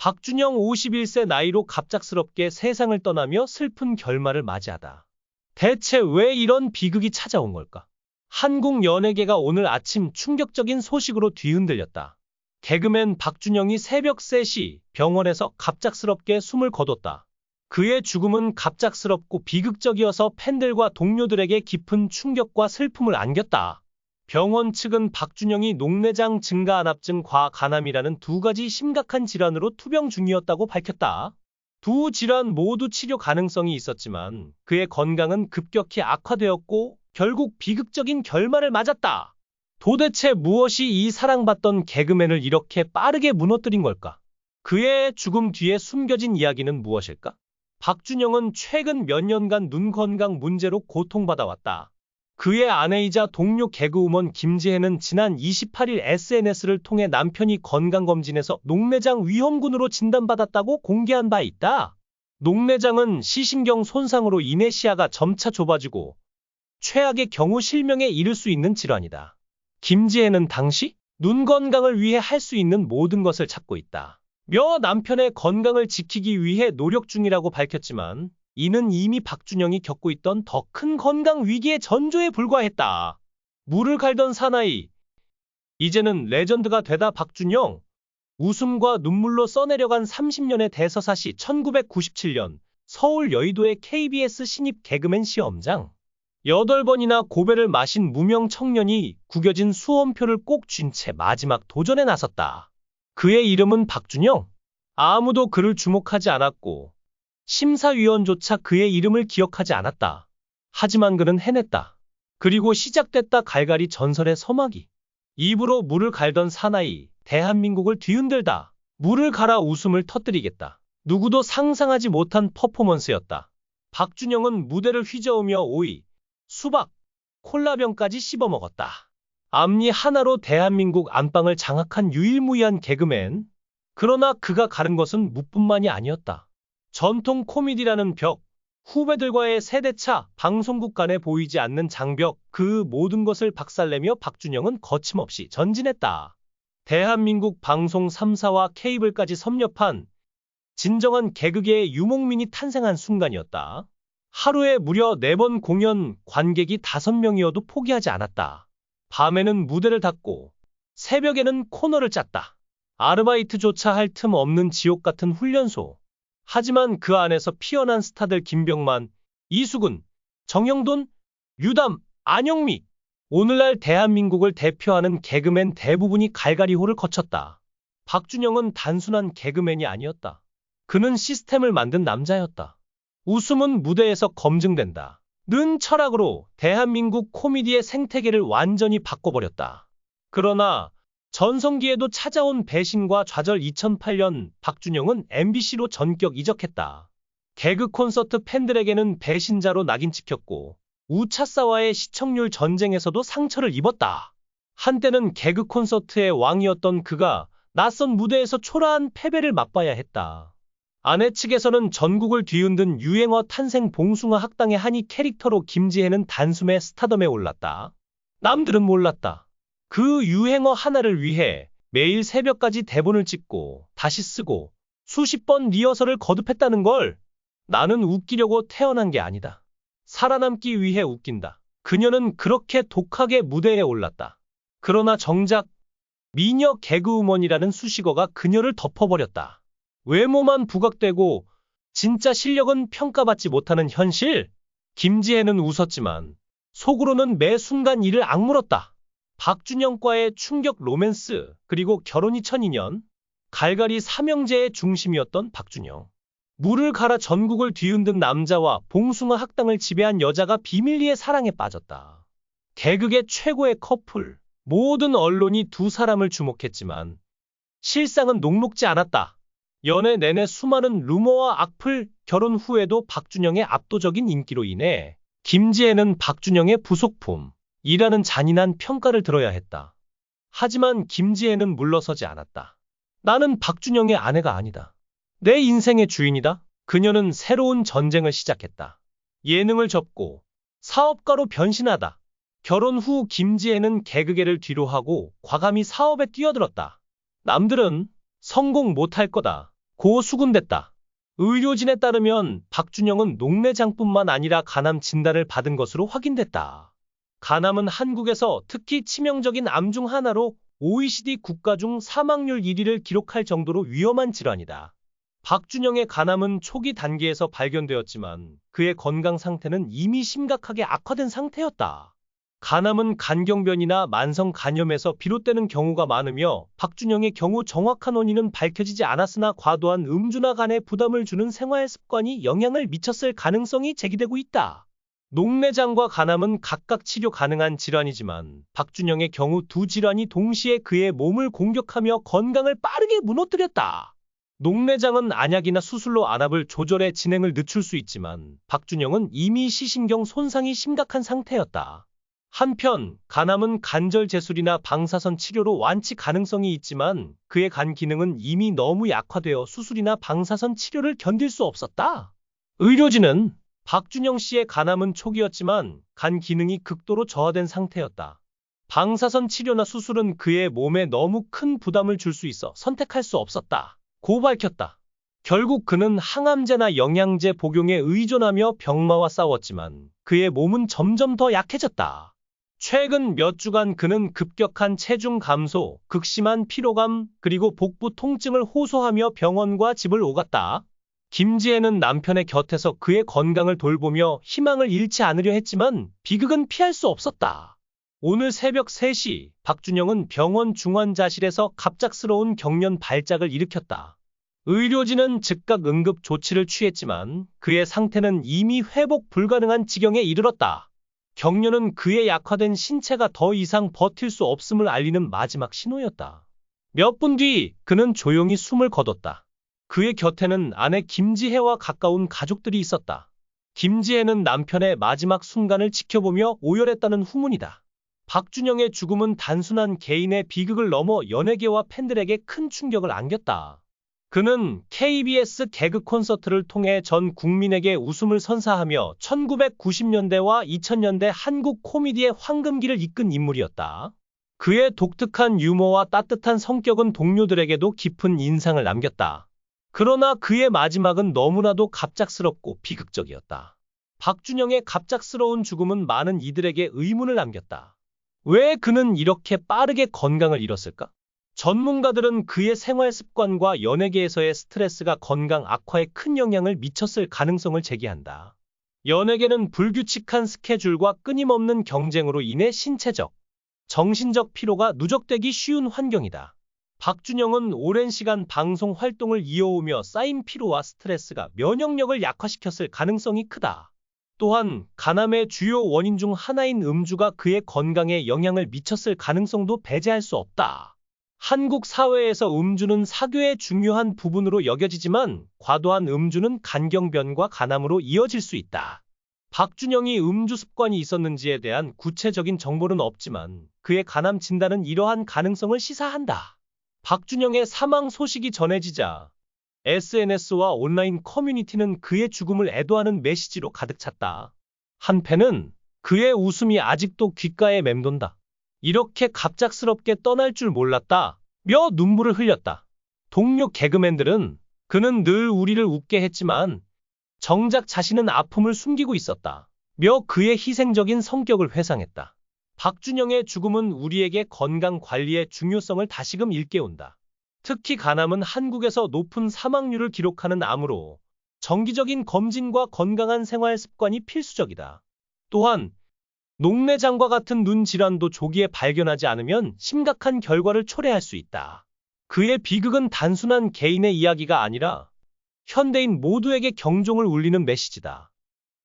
박준영 51세 나이로 갑작스럽게 세상을 떠나며 슬픈 결말을 맞이하다. 대체 왜 이런 비극이 찾아온 걸까? 한국 연예계가 오늘 아침 충격적인 소식으로 뒤흔들렸다. 개그맨 박준영이 새벽 3시 병원에서 갑작스럽게 숨을 거뒀다. 그의 죽음은 갑작스럽고 비극적이어서 팬들과 동료들에게 깊은 충격과 슬픔을 안겼다. 병원 측은 박준영이 녹내장 증가안압증 과간암이라는 두 가지 심각한 질환으로 투병 중이었다고 밝혔다. 두 질환 모두 치료 가능성이 있었지만 그의 건강은 급격히 악화되었고 결국 비극적인 결말을 맞았다. 도대체 무엇이 이 사랑받던 개그맨을 이렇게 빠르게 무너뜨린 걸까? 그의 죽음 뒤에 숨겨진 이야기는 무엇일까? 박준영은 최근 몇 년간 눈 건강 문제로 고통받아왔다. 그의 아내이자 동료 개그우먼 김지혜는 지난 28일 SNS를 통해 남편이 건강검진에서 녹내장 위험군으로 진단받았다고 공개한 바 있다. 녹내장은 시신경 손상으로 인해 시야가 점차 좁아지고 최악의 경우 실명에 이를 수 있는 질환이다. 김지혜는 당시 눈 건강을 위해 할 수 있는 모든 것을 찾고 있다. 며 남편의 건강을 지키기 위해 노력 중이라고 밝혔지만 이는 이미 박준영이 겪고 있던 더 큰 건강 위기의 전조에 불과했다. 물을 갈던 사나이. 이제는 레전드가 되다 박준영. 웃음과 눈물로 써내려간 30년의 대서사시. 1997년 서울 여의도의 KBS 신입 개그맨 시험장. 8번이나 고배를 마신 무명 청년이 구겨진 수험표를 꼭 쥔 채 마지막 도전에 나섰다. 그의 이름은 박준영. 아무도 그를 주목하지 않았고 심사위원조차 그의 이름을 기억하지 않았다. 하지만 그는 해냈다. 그리고 시작됐다 갈갈이 전설의 서막이. 입으로 물을 갈던 사나이, 대한민국을 뒤흔들다. 물을 갈아 웃음을 터뜨리겠다. 누구도 상상하지 못한 퍼포먼스였다. 박준영은 무대를 휘저으며 오이, 수박, 콜라병까지 씹어먹었다. 앞니 하나로 대한민국 안방을 장악한 유일무이한 개그맨. 그러나 그가 가른 것은 무뿐만이 아니었다. 전통 코미디라는 벽, 후배들과의 세대차, 방송국 간에 보이지 않는 장벽, 그 모든 것을 박살내며 박준영은 거침없이 전진했다. 대한민국 방송 3사와 케이블까지 섭렵한 진정한 개그계의 유목민이 탄생한 순간이었다. 하루에 무려 4번 공연, 관객이 5명이어도 포기하지 않았다. 밤에는 무대를 닫고 새벽에는 코너를 짰다. 아르바이트조차 할 틈 없는 지옥 같은 훈련소. 하지만 그 안에서 피어난 스타들 김병만, 이수근, 정형돈, 유담, 안영미. 오늘날 대한민국을 대표하는 개그맨 대부분이 갈갈이호를 거쳤다. 박준영은 단순한 개그맨이 아니었다. 그는 시스템을 만든 남자였다. 웃음은 무대에서 검증된다. 는 철학으로 대한민국 코미디의 생태계를 완전히 바꿔버렸다. 그러나 전성기에도 찾아온 배신과 좌절. 2008년 박준영은 MBC로 전격 이적했다. 개그 콘서트 팬들에게는 배신자로 낙인 찍혔고 우차사와의 시청률 전쟁에서도 상처를 입었다. 한때는 개그 콘서트의 왕이었던 그가 낯선 무대에서 초라한 패배를 맛봐야 했다. 아내 측에서는 전국을 뒤흔든 유행어 탄생 봉숭아 학당의 한이 캐릭터로 김지혜는 단숨에 스타덤에 올랐다. 남들은 몰랐다. 그 유행어 하나를 위해 매일 새벽까지 대본을 찍고 다시 쓰고 수십 번 리허설을 거듭했다는 걸. 나는 웃기려고 태어난 게 아니다. 살아남기 위해 웃긴다. 그녀는 그렇게 독하게 무대에 올랐다. 그러나 정작 미녀 개그우먼이라는 수식어가 그녀를 덮어버렸다. 외모만 부각되고 진짜 실력은 평가받지 못하는 현실. 김지혜는 웃었지만 속으로는 매 순간 이를 악물었다. 박준영과의 충격 로맨스, 그리고 결혼 2002년. 갈갈이 삼형제의 중심이었던 박준영. 물을 갈아 전국을 뒤흔든 남자와 봉숭아 학당을 지배한 여자가 비밀리에 사랑에 빠졌다. 개그계 최고의 커플. 모든 언론이 두 사람을 주목했지만 실상은 녹록지 않았다. 연애 내내 수많은 루머와 악플. 결혼 후에도 박준영의 압도적인 인기로 인해 김지혜는 박준영의 부속품 이라는 잔인한 평가를 들어야 했다. 하지만 김지혜는 물러서지 않았다. 나는 박준영의 아내가 아니다. 내 인생의 주인이다. 그녀는 새로운 전쟁을 시작했다. 예능을 접고 사업가로 변신하다. 결혼 후 김지혜는 개그계를 뒤로하고 과감히 사업에 뛰어들었다. 남들은 성공 못할 거다. 고 수군댔다. 의료진에 따르면 박준영은 녹내장뿐만 아니라 간암 진단을 받은 것으로 확인됐다. 간암은 한국에서 특히 치명적인 암 중 하나로 OECD 국가 중 사망률 1위를 기록할 정도로 위험한 질환이다. 박준영의 간암은 초기 단계에서 발견되었지만 그의 건강 상태는 이미 심각하게 악화된 상태였다. 간암은 간경변이나 만성 간염에서 비롯되는 경우가 많으며 박준영의 경우 정확한 원인은 밝혀지지 않았으나 과도한 음주나 간에 부담을 주는 생활 습관이 영향을 미쳤을 가능성이 제기되고 있다. 녹내장과 간암은 각각 치료 가능한 질환이지만 박준영의 경우 두 질환이 동시에 그의 몸을 공격하며 건강을 빠르게 무너뜨렸다. 녹내장은 안약이나 수술로 안압을 조절해 진행을 늦출 수 있지만 박준영은 이미 시신경 손상이 심각한 상태였다. 한편 간암은 관절 제술이나 방사선 치료로 완치 가능성이 있지만 그의 간 기능은 이미 너무 약화되어 수술이나 방사선 치료를 견딜 수 없었다. 의료진은 박준영 씨의 간암은 초기였지만 간 기능이 극도로 저하된 상태였다. 방사선 치료나 수술은 그의 몸에 너무 큰 부담을 줄 수 있어 선택할 수 없었다. 고 밝혔다. 결국 그는 항암제나 영양제 복용에 의존하며 병마와 싸웠지만 그의 몸은 점점 더 약해졌다. 최근 몇 주간 그는 급격한 체중 감소, 극심한 피로감, 그리고 복부 통증을 호소하며 병원과 집을 오갔다. 김지혜는 남편의 곁에서 그의 건강을 돌보며 희망을 잃지 않으려 했지만 비극은 피할 수 없었다. 오늘 새벽 3시 박준영은 병원 중환자실에서 갑작스러운 경련 발작을 일으켰다. 의료진은 즉각 응급 조치를 취했지만 그의 상태는 이미 회복 불가능한 지경에 이르렀다. 경련은 그의 약화된 신체가 더 이상 버틸 수 없음을 알리는 마지막 신호였다. 몇 분 뒤 그는 조용히 숨을 거뒀다. 그의 곁에는 아내 김지혜와 가까운 가족들이 있었다. 김지혜는 남편의 마지막 순간을 지켜보며 오열했다는 후문이다. 박준영의 죽음은 단순한 개인의 비극을 넘어 연예계와 팬들에게 큰 충격을 안겼다. 그는 KBS 개그 콘서트를 통해 전 국민에게 웃음을 선사하며 1990년대와 2000년대 한국 코미디의 황금기를 이끈 인물이었다. 그의 독특한 유머와 따뜻한 성격은 동료들에게도 깊은 인상을 남겼다. 그러나 그의 마지막은 너무나도 갑작스럽고 비극적이었다. 박준영의 갑작스러운 죽음은 많은 이들에게 의문을 남겼다. 왜 그는 이렇게 빠르게 건강을 잃었을까? 전문가들은 그의 생활 습관과 연예계에서의 스트레스가 건강 악화에 큰 영향을 미쳤을 가능성을 제기한다. 연예계는 불규칙한 스케줄과 끊임없는 경쟁으로 인해 신체적, 정신적 피로가 누적되기 쉬운 환경이다. 박준영은 오랜 시간 방송 활동을 이어오며 쌓인 피로와 스트레스가 면역력을 약화시켰을 가능성이 크다. 또한 간암의 주요 원인 중 하나인 음주가 그의 건강에 영향을 미쳤을 가능성도 배제할 수 없다. 한국 사회에서 음주는 사교의 중요한 부분으로 여겨지지만 과도한 음주는 간경변과 간암으로 이어질 수 있다. 박준영이 음주 습관이 있었는지에 대한 구체적인 정보는 없지만 그의 간암 진단은 이러한 가능성을 시사한다. 박준영의 사망 소식이 전해지자 SNS와 온라인 커뮤니티는 그의 죽음을 애도하는 메시지로 가득 찼다. 한편은 그의 웃음이 아직도 귓가에 맴돈다. 이렇게 갑작스럽게 떠날 줄 몰랐다. 며 눈물을 흘렸다. 동료 개그맨들은 그는 늘 우리를 웃게 했지만 정작 자신은 아픔을 숨기고 있었다. 며 그의 희생적인 성격을 회상했다. 박준영의 죽음은 우리에게 건강 관리의 중요성을 다시금 일깨운다. 특히 간암은 한국에서 높은 사망률을 기록하는 암으로 정기적인 검진과 건강한 생활 습관이 필수적이다. 또한 녹내장과 같은 눈 질환도 조기에 발견하지 않으면 심각한 결과를 초래할 수 있다. 그의 비극은 단순한 개인의 이야기가 아니라 현대인 모두에게 경종을 울리는 메시지다.